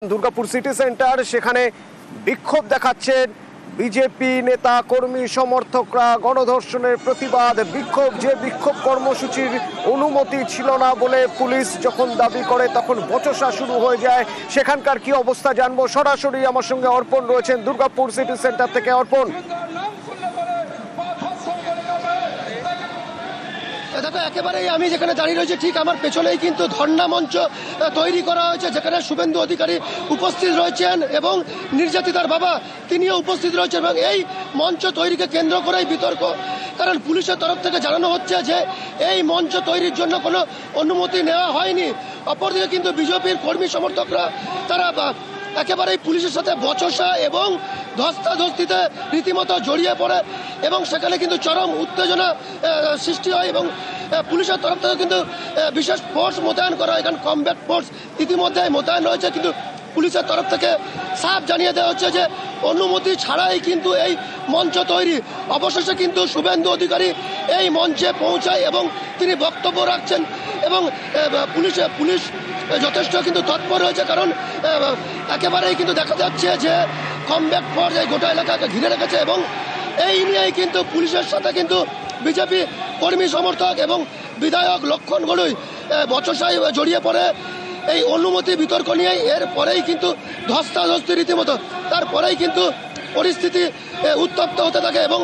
Durgapur city centre, সেখানে বিক্ষোভ দেখাচ্ছেন বিজেপি নেতা কর্মী সমর্থকরা। গণধর্ষণের প্রতিবাদ বিক্ষোভ, যে বিক্ষোভ কর্মসূচির অনুমতি ছিল না বলে পুলিশ যখন দাবি করে তখন বচসা শুরু হয়ে যায়। সেখানকার কি অবস্থা জানবো, সরাসরি আমার সঙ্গে অর্পণ রয়েছেন দুর্গাপুর সিটি সেন্টার থেকে। অর্পণ, দেখো একেবারেই আমি যেখানে দাঁড়িয়ে রয়েছে ঠিক আমার পেছনেই কিন্তু ধর্ণা মঞ্চ তৈরি করা হয়েছে, যেখানে শুভেন্দু অধিকারী উপস্থিত রয়েছেন এবং নির্যাতিতার বাবা তিনিও উপস্থিত রয়েছেন। এবং এই মঞ্চ তৈরিকে কেন্দ্র করেই বিতর্ক, কারণ পুলিশের তরফ থেকে জানানো হচ্ছে যে এই মঞ্চ তৈরির জন্য কোনো অনুমতি নেওয়া হয়নি। অপরদিকে কিন্তু বিজেপির কর্মী সমর্থকরা তারা একেবারেই পুলিশের সাথে বচসা এবং ধস্তাধস্তিতে রীতিমতো জড়িয়ে পড়ে এবং সেখানে কিন্তু চরম উত্তেজনা সৃষ্টি হয় এবং পুলিশের তরফ থেকে কিন্তু বিশেষ ফোর্স মোতায়েন করা হয়। এখানে কমব্যাট ফোর্স ইতিমধ্যে মোতায়েন রয়েছে, কিন্তু পুলিশের তরফ থেকে সাফ জানিয়ে দেওয়া হচ্ছে যে অনুমতি ছাড়াই কিন্তু এই মঞ্চ তৈরি। অবশেষে কিন্তু শুভেন্দু অধিকারী এই মঞ্চে পৌঁছায় এবং তিনি বক্তব্য রাখছেন এবং পুলিশ যথেষ্ট কিন্তু তৎপর রয়েছে, কারণ একেবারেই কিন্তু দেখা যাচ্ছে যে কমব্যাক ফোর্স এই গোটা এলাকাকে ঘিরে রেখেছে এবং এই নিয়েই কিন্তু পুলিশের সাথে কিন্তু বিজেপি কর্মী সমর্থক এবং বিধায়ক লক্ষণ গড়ুই বচসায় জড়িয়ে পড়ে এই অনুমতি বিতর্ক নিয়ে। এরপরেই কিন্তু ধস্তাধস্তি রীতিমতো, তারপরেই কিন্তু পরিস্থিতি উত্তপ্ত হতে থাকে এবং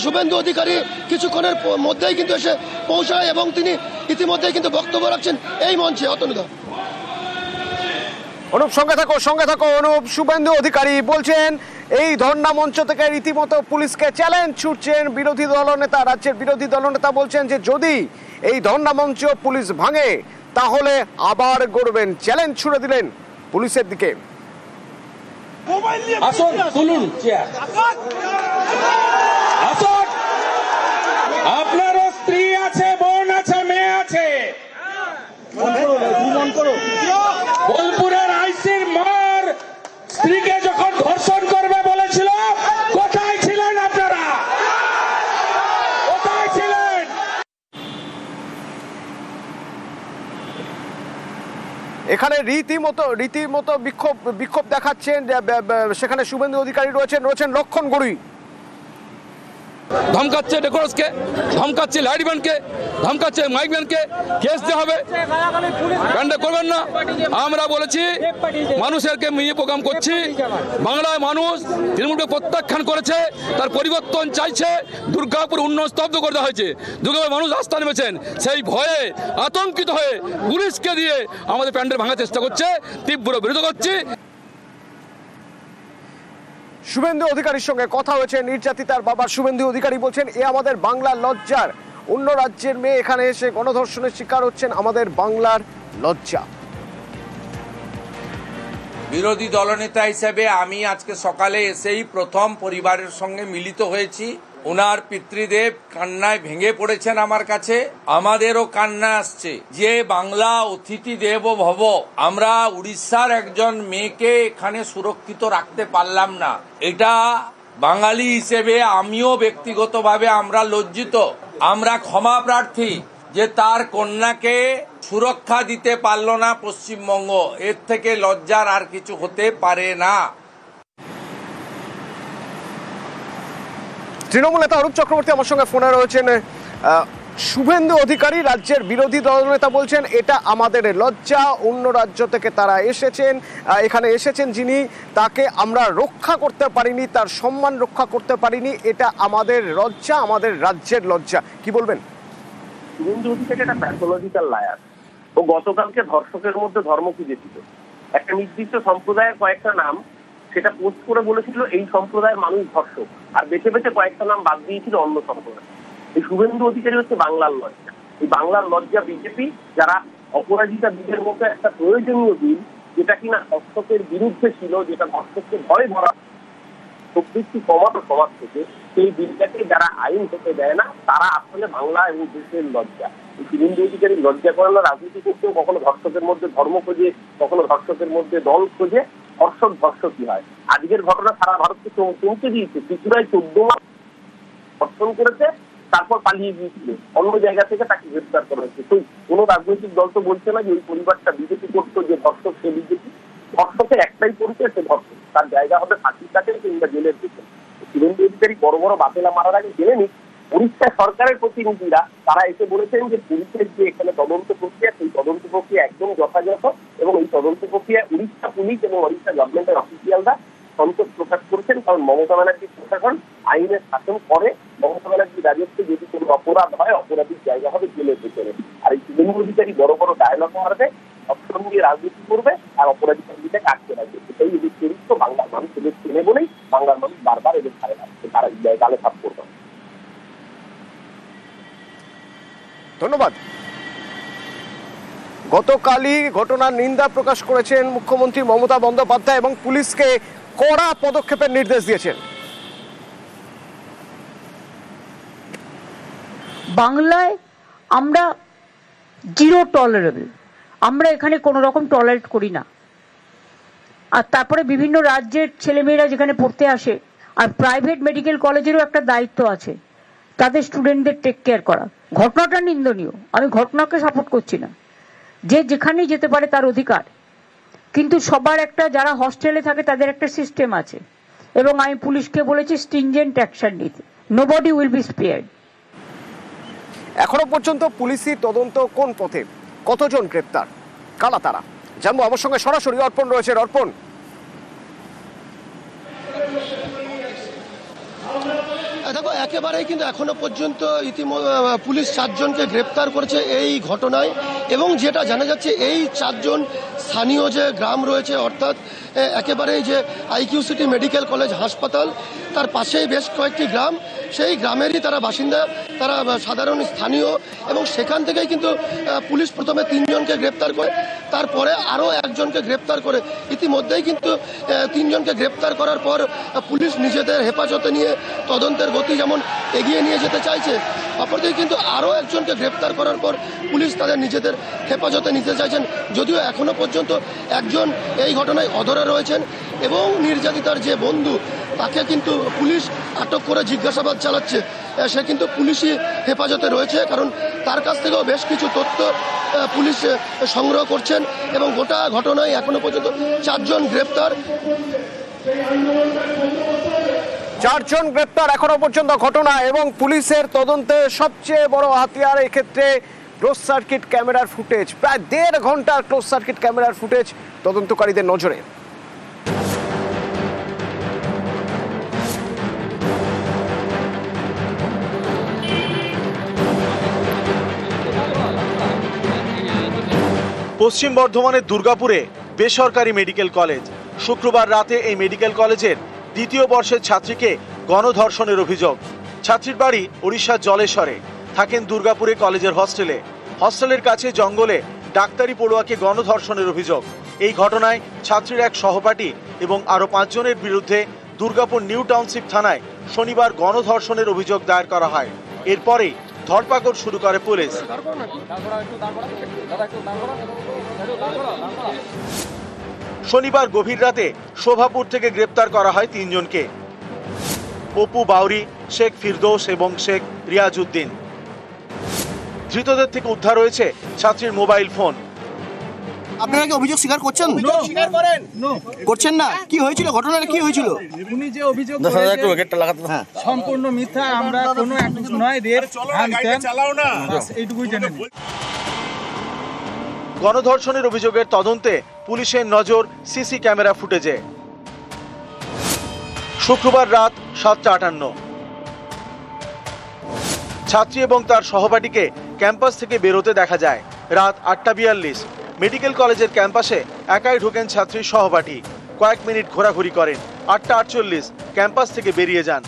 শুভেন্দু অধিকারী কিছুক্ষণের মধ্যেই কিন্তু এসে পৌঁছায় এবং তিনি ইতিমধ্যেই কিন্তু বক্তব্য রাখছেন এই মঞ্চে। অতনুদা, অনুপ সঙ্গে থাকো অনুপ। শুভেন্দু অধিকারী বলছেন এই ধর্ণা মঞ্চ থেকে রীতিমতো পুলিশকে চ্যালেঞ্জ ছুটছেন বিরোধী দলনেতা। রাজ্যের বিরোধী দলনেতা বলছেন যে যদি এই ধর্ণা মঞ্চ পুলিশ ভাঙে তাহলে আবার গড়বেন। চ্যালেঞ্জ ছুড়ে দিলেন পুলিশের দিকে। আসুন, তুলুন চেয়ার। আসুন, আপনারও স্ত্রী আছে, বোন আছে, মেয়ে আছে। বোলপুরের আইসির মার স্ত্রীকে যখন ধর্ষণ করবে বলেছিল, কোথায় ছিলেন আপনারা? কোথায় ছিলেন? এখানে রীতিমতো বিক্ষোভ দেখাচ্ছেন। সেখানে শুভেন্দু অধিকারী রয়েছেন লক্ষণ গড়ুই। ধমকাচ্ছে ডেকোরাসকে, ধমকাচ্ছে লাইট ব্যান্ডকে, ধমকাচ্ছে মাইক ব্যান্ডকে। কেস দেওয়া হবে, ব্যান্ডে করবেন না। আমরা বলেছি মানুষেরকে মিলিয়ে প্রোগ্রাম করছি। বাংলায় মানুষ তৃণমূলকে প্রত্যাখ্যান করেছে, তার পরিবর্তন চাইছে। দুর্গাপুর উন্নয়ন স্তব্ধ করে দেওয়া হয়েছে, দুর্গাপুর মানুষ রাস্তা নেমেছেন। সেই ভয়ে আতঙ্কিত হয়ে পুলিশকে দিয়ে আমাদের প্যান্ডেল ভাঙার চেষ্টা করছে, তীব্র বিরোধ করছি। শুভেন্দু অধিকারীর সঙ্গে কথা হয়েছে নির্যাতিতার বাবা। শুভেন্দু অধিকারী বলছেন এ আমাদের বাংলার লজ্জার, অন্য রাজ্যের মেয়ে এখানে এসে গণধর্ষণের শিকার হচ্ছেন, আমাদের বাংলার লজ্জা। বিরোধী দলনেতা হিসেবে আমি আজকে সকালে এসেই প্রথম পরিবারের সঙ্গে মিলিত হয়েছি। ওনার পিতৃদেব কান্নায় ভেঙে পড়েছেন আমার কাছে, আমাদেরও কান্না আসছে যে বাংলা অতিথি দেব ভব। আমরা উড়িষ্যার একজন মেয়েকে এখানে সুরক্ষিত রাখতে পারলাম না। এটা বাঙালি হিসেবে আমিও ব্যক্তিগতভাবে আমরা লজ্জিত। আমরা ক্ষমা প্রার্থী যে তার কন্যাকে সুরক্ষা দিতে পারল না পশ্চিমবঙ্গ। এর থেকে লজ্জার আর কিছু হতে পারে না। তৃণমূল নেতা অরূপ চক্রবর্তী আমার সঙ্গে ফোনে রয়েছেন। শুভেন্দু অধিকারী রাজ্যের বিরোধী দলনেতা বলছেন এটা আমাদের লজ্জা, অন্য রাজ্য থেকে তারা এখানে এসেছেন যিনি, তাকে আমরা রক্ষা করতে পারিনি, তার সম্মান রক্ষা করতে পারিনি। এটা আমাদের লজ্জা, আমাদের রাজ্যের লজ্জা। কি বলবেন? শুভেন্দু অধিকারী একটা প্যাথোলজিক্যাল লায়ার। ও গতকালকে ধর্ষকের মধ্যে ধর্ম খুঁজেছিল, একটা নির্দিষ্ট সম্প্রদায়ের কয়েকটা নাম সেটা পোস্ট করে বলেছিল এই সম্প্রদায়ের মানুষ ধর্ষক, আর বেছে বেছে কয়েকটা নাম বাদ দিয়েছিল অন্য সম্প্রদায়। এই শুভেন্দু অধিকারী হচ্ছে বাংলার লজ্জা। এই বাংলার লজ্জা বিজেপি, যারা অপরাজিতা বিলের মতো একটা প্রয়োজনীয় বিল, যেটা কিনা ধর্ষকের বিরুদ্ধে ছিল, যেটা ধর্ষককে ভয় ধরা প্রবৃত্তি কমাতো সমাজ থেকে, সেই বিলটাকে যারা আইন হতে দেয় না তারা আসলে বাংলা এবং দেশের লজ্জা। এই শুভেন্দু অধিকারী লজ্জা করানো রাজনীতি করতেও কখনো ধর্ষকের মধ্যে ধর্ম খোঁজে, কখনো ধর্ষকের মধ্যে দল খোঁজে। ধর্ষকই হয়। আজকের ঘটনা সারা ভারতকে চমকে দিয়েছে। ত্রিপুরায় 14 মাস ধর্ষণ করেছে, তারপর পালিয়ে গিয়েছিল, অন্য জায়গা থেকে তাকে গ্রেফতার করা হয়েছে। তো কোনো রাজনৈতিক দল তো বলছে না যে ওই পরিবারটা বিজেপি করতো, যে ধর্ষক সে বিজেপি। ধর্ষকের একটাই পরিচয়, সে ধর্ষক, তার জায়গা হবে ফাঁসির কাছে কিংবা জেলের পিছনে। শুভেন্দু অধিকারী বড় বড় বাতেলা মারার আগে জেনে নিক, উড়িষ্যা সরকারের প্রতিনিধিরা তারা এসে বলেছেন যে পুলিশের যে এখানে তদন্ত প্রক্রিয়া, সেই তদন্ত প্রক্রিয়া একদম যথাযথ, এবং এই তদন্ত প্রক্রিয়া উড়িষ্যা পুলিশ এবং উড়িষ্যা গভর্নমেন্টের অফিসিয়ালরা সন্তোষ প্রকাশ করেছেন। কারণ মমতা ব্যানার্জির প্রশাসন আইনের শাসন করে, মমতা ব্যানার্জির রাজত্বে যদি কোনো অপরাধ হয়, অপরাধীর জায়গা হবে জেলের ভেতরে। আর এই শুভেন্দু অধিকারী বড় বড় ডায়লগ মারবে, অপশন দিয়ে রাজনীতি করবে, আর অপরাধী সঙ্গীতে কাটতে রাখবে। সেটাই এদের চরিত্র। বাংলার মানুষ এদের চেনে বলেই বাংলার মানুষ বারবার এদের ছাড়ে রাখছে, তারা গালে সাপ করবে। ধন্যবাদ। গতকালই ঘটনার নিন্দা প্রকাশ করেছেন মুখ্যমন্ত্রী মমতা বন্দ্যোপাধ্যায় এবং পুলিশকে কড়া পদক্ষেপের নির্দেশ দিয়েছেন। বাংলায় আমরা জিরো টলারেবল, আমরা এখানে কোনো রকম টলারেট করি না। আর তারপরে বিভিন্ন রাজ্যের ছেলেমেয়েরা যেখানে পড়তে আসে, আর প্রাইভেট মেডিকেল কলেজেরও একটা দায়িত্ব আছে তাদের স্টুডেন্টদের টেক কেয়ার করা। ঘটনাটা নিন্দনীয়, আমি ঘটনাকে সাপোর্ট করছি না, যে যেখানেই যেতে পারে তার অধিকার, কিন্তু সবার একটা, যারা হস্টেলে থাকে তাদের একটা সিস্টেম আছে, এবং আমি পুলিশকে বলেছি স্ট্রিনজেন্ট অ্যাকশন নিতে। Nobody will be spared. এখনো পর্যন্ত পুলিশি তদন্ত কোন পথে, কতজন গ্রেপ্তার, কারা তারা, জানবো। আমার সঙ্গে সরাসরি অর্পণ রয়েছে। অর্পণ, দেখো, একেবারেই কিন্তু এখনো পর্যন্ত পুলিশ 4 জনকে গ্রেপ্তার করেছে এই ঘটনায়, এবং যেটা জানা যাচ্ছে এই 4 জন স্থানীয় যে গ্রাম রয়েছে, অর্থাৎ একেবারেই যে আইকিউ সিটি মেডিকেল কলেজ হাসপাতাল, তার পাশেই বেশ কয়েকটি গ্রাম, সেই গ্রামেরই তারা বাসিন্দা, তারা সাধারণ স্থানীয়, এবং সেখান থেকেই কিন্তু পুলিশ প্রথমে 3 জনকে গ্রেপ্তার করে, তারপরে আরও 1 জনকে গ্রেপ্তার করে। ইতিমধ্যেই কিন্তু 3 জনকে গ্রেপ্তার করার পর পুলিশ নিজেদের হেফাজতে নিয়ে তদন্তের গতি যেমন এগিয়ে নিয়ে যেতে চাইছে, অপরদিকে কিন্তু আরও 1 জনকে গ্রেপ্তার করার পর পুলিশ তাদের নিজেদের হেফাজতে নিতে চাইছেন। যদিও এখনো পর্যন্ত 1 জন এই ঘটনায় অধরা রয়েছেন, এবং নির্যাতিতার যে বন্ধু তাকে কিন্তু পুলিশ আটক করে জিজ্ঞাসাবাদ চালাচ্ছে। সে কিন্তু পুলিশি হেফাজতে রয়েছে, কারণ তার কাছ থেকেও বেশ কিছু তথ্য পুলিশ সংগ্রহ করছেন, এবং গোটা ঘটনায় এখনো পর্যন্ত 4 জন গ্রেপ্তার। 4 জন গ্রেপ্তার এখনো পর্যন্ত ঘটনা, এবং পুলিশের তদন্তে সবচেয়ে বড় হাতিয়ার এক্ষেত্রে ক্লোজ সার্কিট ক্যামেরার ফুটেজ। প্রায় 1.5 ঘন্টার ক্লোজ সার্কিট ক্যামেরার ফুটেজ তদন্তকারীদের নজরে। পশ্চিম বর্ধমানের দুর্গাপুরে বেসরকারি মেডিকেল কলেজ। শুক্রবার রাতে এই মেডিকেল কলেজের 2য় বর্ষের ছাত্রীকে গণধর্ষণের অভিযোগ। ছাত্রীর বাড়ি ওড়িশার জলেশ্বরে, থাকেন দুর্গাপুরে কলেজের হস্টেলে। হস্টেলের কাছে জঙ্গলে ডাক্তারি পড়ুয়াকে গণধর্ষণের অভিযোগ। এই ঘটনায় ছাত্রীর এক সহপাঠী এবং আরও 5 জনের বিরুদ্ধে দুর্গাপুর নিউ টাউনশিপ থানায় শনিবার গণধর্ষণের অভিযোগ দায়ের করা হয়। এরপরেই ধরপাকড় শুরু করে পুলিশ। শনিবার গভীর রাতে শোভাপুর থেকে গ্রেপ্তার করা হয় 3 জনকে, পপু বাউরি, শেখ ফিরদৌস এবং শেখ রিয়াজউদ্দিন। ধৃতদের থেকে উদ্ধার হয়েছে ছাত্রীর মোবাইল ফোন। আপনারা কি অভিযোগ স্বীকার করছেন? করছেন না? কি হয়েছিল, ঘটনাটা কি হয়েছিল? উনি যে অভিযোগ সম্পূর্ণ মিথ্যা, আমরা কোনো নয় রেপ এইটুকুই জানেন। গণধর্ষণের অভিযোগের তদন্তে পুলিশের নজর সিসি ক্যামেরা ফুটেজে। শুক্রবার রাত 7:58 ছাত্রী এবং তার সহপাঠীকে ক্যাম্পাস থেকে বেরোতে দেখা যায়। রাত 8:42 মেডিকেল কলেজের ক্যাম্পাসে একাই ঢোকেন ছাত্রীর সহপাঠী। কয়েক মিনিট ঘোরাঘুরি করেন। 8:48 ক্যাম্পাস থেকে বেরিয়ে যান।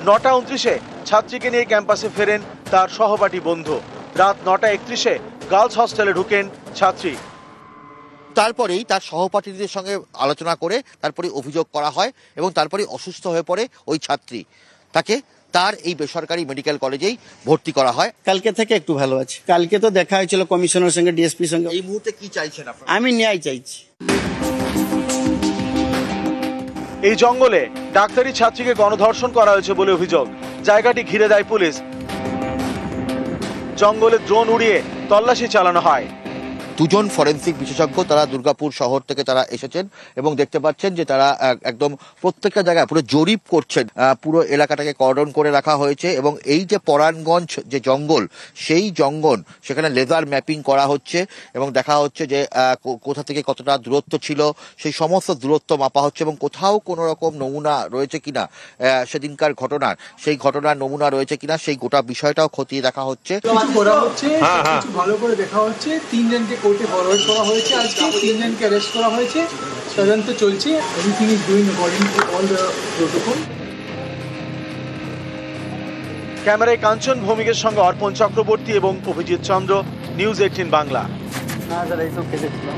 9:29 ছাত্রীকে নিয়ে ক্যাম্পাসে ফেরেন তার সহপাঠী বন্ধু। রাত 9:31 গার্লস হস্টেলে ঢুকেন ছাত্রী। তারপরেই তার সহপাঠীদের সঙ্গে আলোচনা করে তারপরে অভিযোগ করা হয়, এবং তারপরে অসুস্থ হয়ে পড়ে ওই ছাত্রী। তাকে তার এই বেসরকারি মেডিকেল কলেজেই ভর্তি করা হয়। কালকে থেকে একটু ভালো আছে। কালকে তো দেখা হয়েছিল কমিশনারের সঙ্গে, ডিএসপির সঙ্গে। এই মুহূর্তে কি চাইছেন আপনারা? আমি ন্যায় চাইছি। এই জঙ্গলে ডাক্তারি ছাত্রীকে গণধর্ষণ করা হয়েছে বলে অভিযোগ। জায়গাটি ঘিরে দেয় পুলিশ। জঙ্গলে ড্রোন উড়িয়ে তল্লাশি চালানো হয়। দুজন ফরেন্সিক বিশেষজ্ঞ তারা দুর্গাপুর শহর থেকে তারা এসেছেন এবং দেখতে পাচ্ছেন যে তারা একদম প্রত্যেকটা জায়গায় পুরো জরিপ করছেন। পুরো এলাকাটাকে কর্ডন করে রাখা হয়েছে এবং এই যে পরাণগঞ্জ যে জঙ্গল, সেই জঙ্গল সেখানে লেজার ম্যাপিং করা হচ্ছে এবং দেখা হচ্ছে যে কোথা থেকে কতটা দূরত্ব ছিল সেই সমস্ত দূরত্ব মাপা হচ্ছে এবং কোথাও কোনো রকম নমুনা রয়েছে কিনা সেদিনকার ঘটনার, সেই ঘটনার নমুনা রয়েছে কিনা সেই গোটা বিষয়টাও খতিয়ে দেখা হচ্ছে। করা হচ্ছে ভালো করে দেখা হচ্ছে। 3 জনকে কোর্টে ফরওয়ার্ড করা হয়েছে, আজকে 3 জনকে অ্যারেস্ট করা হয়েছে, তদন্ত চলছে। Everything is doing according to all the protocol. ক্যামেরায় কাঞ্চন ভৌমিকের সঙ্গে অর্পণ চক্রবর্তী এবং অভিজিৎ চন্দ্র, নিউজ 18 বাংলা। না স্যার, এইসব কেটেছিলাম।